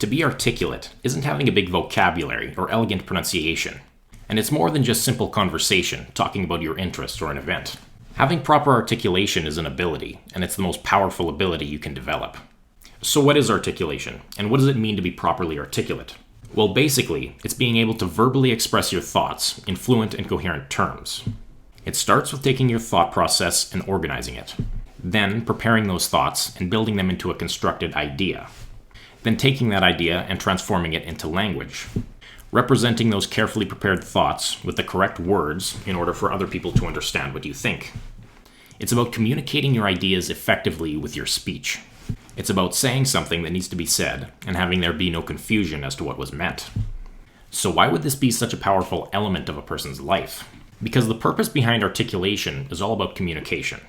To be articulate isn't having a big vocabulary or elegant pronunciation, and it's more than just simple conversation talking about your interest or an event. Having proper articulation is an ability, and it's the most powerful ability you can develop. So what is articulation, and what does it mean to be properly articulate? Well, basically, it's being able to verbally express your thoughts in fluent and coherent terms. It starts with taking your thought process and organizing it, then preparing those thoughts and building them into a constructed idea, then taking that idea and transforming it into language, representing those carefully prepared thoughts with the correct words in order for other people to understand what you think. It's about communicating your ideas effectively with your speech. It's about saying something that needs to be said and having there be no confusion as to what was meant. So why would this be such a powerful element of a person's life? Because the purpose behind articulation is all about communication.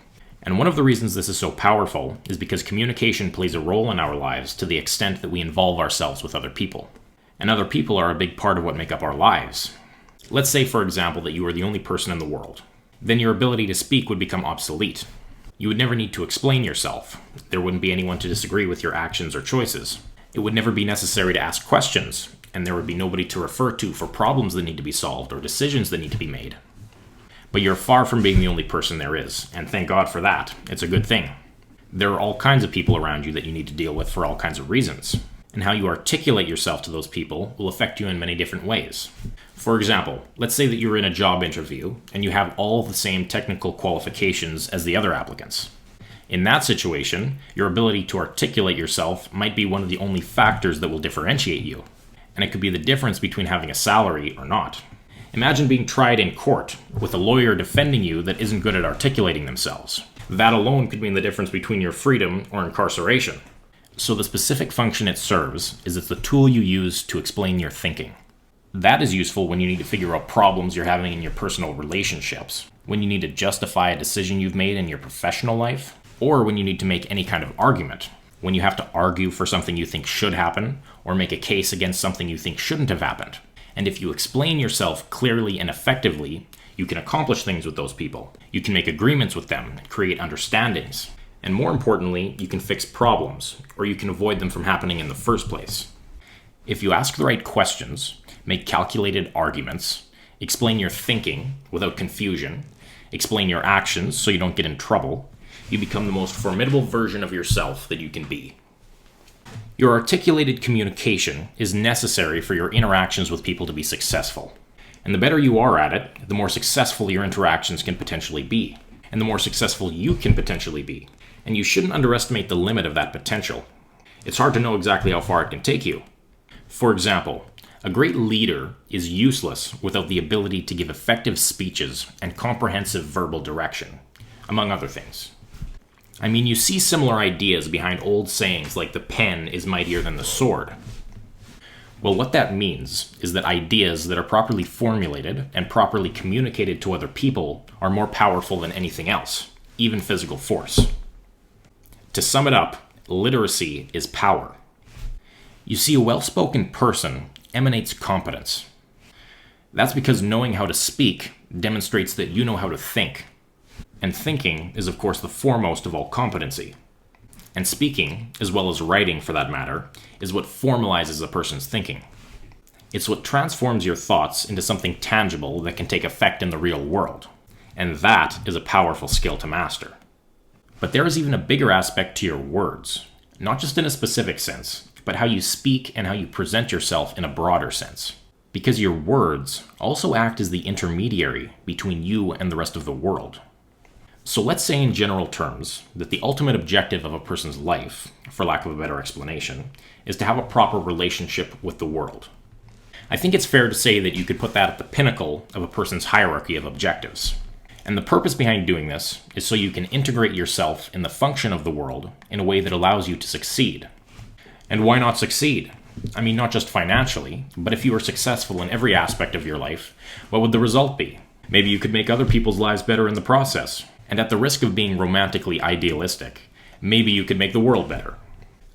And one of the reasons this is so powerful is because communication plays a role in our lives to the extent that we involve ourselves with other people. And other people are a big part of what make up our lives. Let's say, for example, that you are the only person in the world. Then your ability to speak would become obsolete. You would never need to explain yourself. There wouldn't be anyone to disagree with your actions or choices. It would never be necessary to ask questions, and there would be nobody to refer to for problems that need to be solved or decisions that need to be made. But you're far from being the only person there is, and thank God for that. It's a good thing. There are all kinds of people around you that you need to deal with for all kinds of reasons, and how you articulate yourself to those people will affect you in many different ways. For example, let's say that you're in a job interview and you have all the same technical qualifications as the other applicants. In that situation, your ability to articulate yourself might be one of the only factors that will differentiate you, and it could be the difference between having a salary or not. Imagine being tried in court with a lawyer defending you that isn't good at articulating themselves. That alone could mean the difference between your freedom or incarceration. So the specific function it serves is it's the tool you use to explain your thinking. That is useful when you need to figure out problems you're having in your personal relationships, when you need to justify a decision you've made in your professional life, or when you need to make any kind of argument, when you have to argue for something you think should happen, or make a case against something you think shouldn't have happened. And if you explain yourself clearly and effectively, you can accomplish things with those people. You can make agreements with them, create understandings. And more importantly, you can fix problems, or you can avoid them from happening in the first place. If you ask the right questions, make calculated arguments, explain your thinking without confusion, explain your actions so you don't get in trouble, you become the most formidable version of yourself that you can be. Your articulated communication is necessary for your interactions with people to be successful. And the better you are at it, the more successful your interactions can potentially be, and the more successful you can potentially be. And you shouldn't underestimate the limit of that potential. It's hard to know exactly how far it can take you. For example, a great leader is useless without the ability to give effective speeches and comprehensive verbal direction, among other things. I mean, you see similar ideas behind old sayings like the pen is mightier than the sword. Well, what that means is that ideas that are properly formulated and properly communicated to other people are more powerful than anything else, even physical force. To sum it up, literacy is power. You see, a well-spoken person emanates competence. That's because knowing how to speak demonstrates that you know how to think. And thinking is, of course, the foremost of all competency. And speaking, as well as writing for that matter, is what formalizes a person's thinking. It's what transforms your thoughts into something tangible that can take effect in the real world. And that is a powerful skill to master. But there is even a bigger aspect to your words, not just in a specific sense, but how you speak and how you present yourself in a broader sense. Because your words also act as the intermediary between you and the rest of the world. So let's say in general terms that the ultimate objective of a person's life, for lack of a better explanation, is to have a proper relationship with the world. I think it's fair to say that you could put that at the pinnacle of a person's hierarchy of objectives. And the purpose behind doing this is so you can integrate yourself in the function of the world in a way that allows you to succeed. And why not succeed? I mean, not just financially, but if you were successful in every aspect of your life, what would the result be? Maybe you could make other people's lives better in the process. And at the risk of being romantically idealistic, maybe you could make the world better.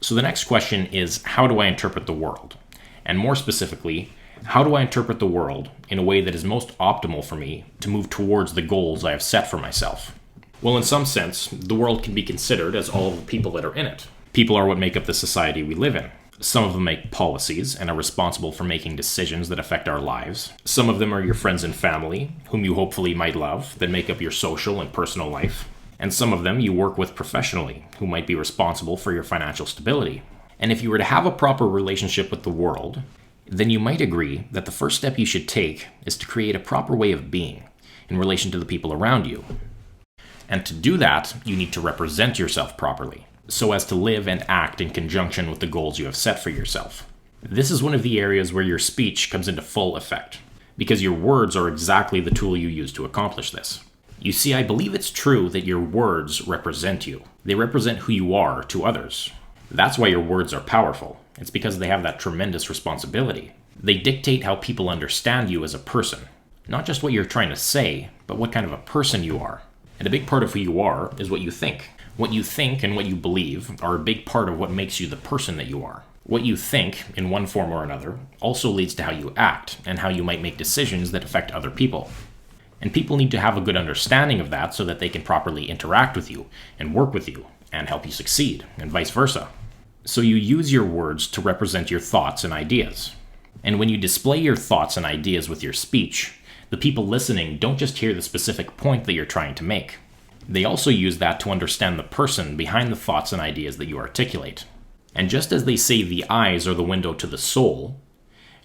So the next question is, how do I interpret the world? And more specifically, how do I interpret the world in a way that is most optimal for me to move towards the goals I have set for myself? Well, in some sense, the world can be considered as all of the people that are in it. People are what make up the society we live in. Some of them make policies and are responsible for making decisions that affect our lives. Some of them are your friends and family, whom you hopefully might love, that make up your social and personal life. And some of them you work with professionally, who might be responsible for your financial stability. And if you were to have a proper relationship with the world, then you might agree that the first step you should take is to create a proper way of being in relation to the people around you. And to do that, you need to represent yourself properly, so as to live and act in conjunction with the goals you have set for yourself. This is one of the areas where your speech comes into full effect, because your words are exactly the tool you use to accomplish this. You see, I believe it's true that your words represent you. They represent who you are to others. That's why your words are powerful. It's because they have that tremendous responsibility. They dictate how people understand you as a person. Not just what you're trying to say, but what kind of a person you are. And a big part of who you are is what you think. What you think and what you believe are a big part of what makes you the person that you are. What you think, in one form or another, also leads to how you act and how you might make decisions that affect other people. And people need to have a good understanding of that so that they can properly interact with you and work with you and help you succeed, and vice versa. So you use your words to represent your thoughts and ideas. And when you display your thoughts and ideas with your speech, the people listening don't just hear the specific point that you're trying to make. They also use that to understand the person behind the thoughts and ideas that you articulate. And just as they say the eyes are the window to the soul,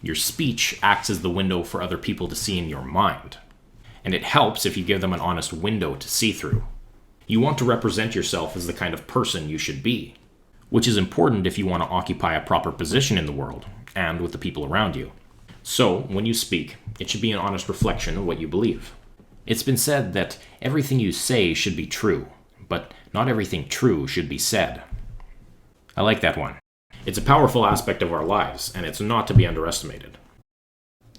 your speech acts as the window for other people to see in your mind. And it helps if you give them an honest window to see through. You want to represent yourself as the kind of person you should be, which is important if you want to occupy a proper position in the world and with the people around you. So, when you speak, it should be an honest reflection of what you believe. It's been said that everything you say should be true, but not everything true should be said. I like that one. It's a powerful aspect of our lives, and it's not to be underestimated.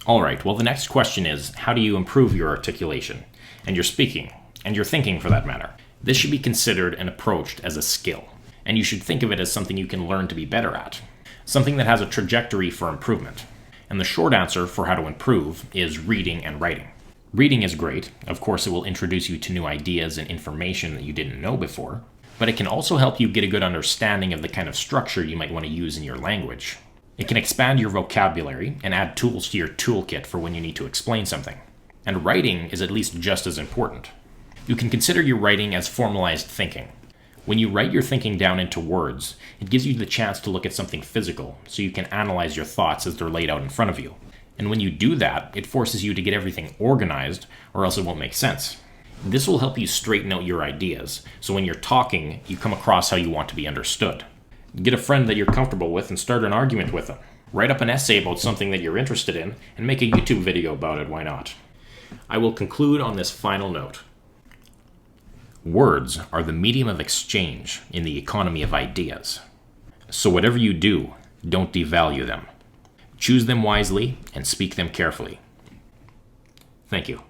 Alright, well the next question is, how do you improve your articulation, and your speaking, and your thinking for that matter? This should be considered and approached as a skill, and you should think of it as something you can learn to be better at. Something that has a trajectory for improvement. And the short answer for how to improve is reading and writing. Reading is great. Of course, it will introduce you to new ideas and information that you didn't know before, but it can also help you get a good understanding of the kind of structure you might want to use in your language. It can expand your vocabulary and add tools to your toolkit for when you need to explain something. And writing is at least just as important. You can consider your writing as formalized thinking. When you write your thinking down into words, it gives you the chance to look at something physical, so you can analyze your thoughts as they're laid out in front of you. And when you do that, it forces you to get everything organized, or else it won't make sense. This will help you straighten out your ideas, so when you're talking, you come across how you want to be understood. Get a friend that you're comfortable with and start an argument with them. Write up an essay about something that you're interested in, and make a YouTube video about it, why not? I will conclude on this final note. Words are the medium of exchange in the economy of ideas. So whatever you do, don't devalue them. Choose them wisely and speak them carefully. Thank you.